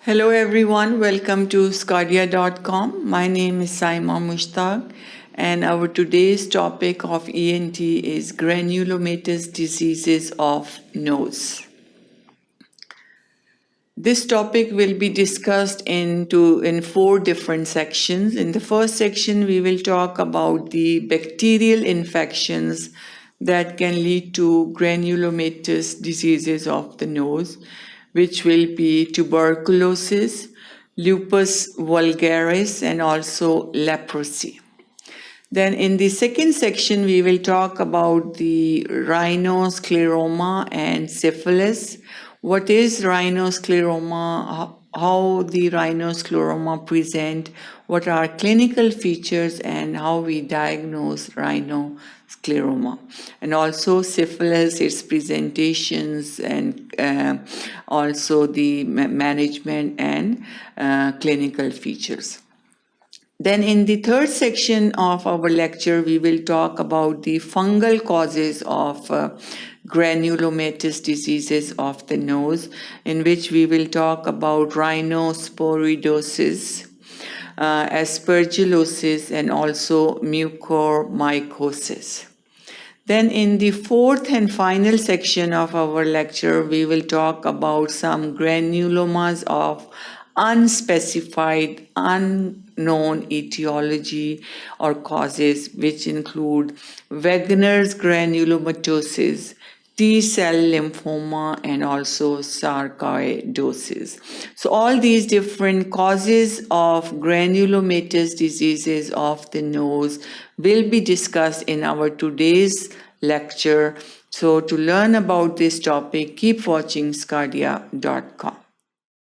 Hello everyone, welcome to sqadia.com. My name is Saima Mushtaq and our today's topic of ENT is granulomatous diseases of nose. This topic will be discussed in four different sections. In the first section, we will talk about the bacterial infections that can lead to granulomatous diseases of the nose, which will be tuberculosis, lupus vulgaris, and also leprosy. Then in the second section, we will talk about the rhinoscleroma and syphilis. What is rhinoscleroma? How the rhinoscleroma present? What are clinical features and how we diagnose rhinoscleroma? And also syphilis, its presentations and also the management and clinical features. Then in the third section of our lecture, we will talk about the fungal causes of granulomatous diseases of the nose, in which we will talk about rhinosporidosis, aspergillosis, and also mucormycosis. Then in the fourth and final section of our lecture, we will talk about some granulomas of unspecified, unknown etiology or causes, which include Wegener's granulomatosis, T-cell lymphoma, and also sarcoidosis. So all these different causes of granulomatous diseases of the nose will be discussed in our today's lecture. So to learn about this topic, keep watching sqadia.com.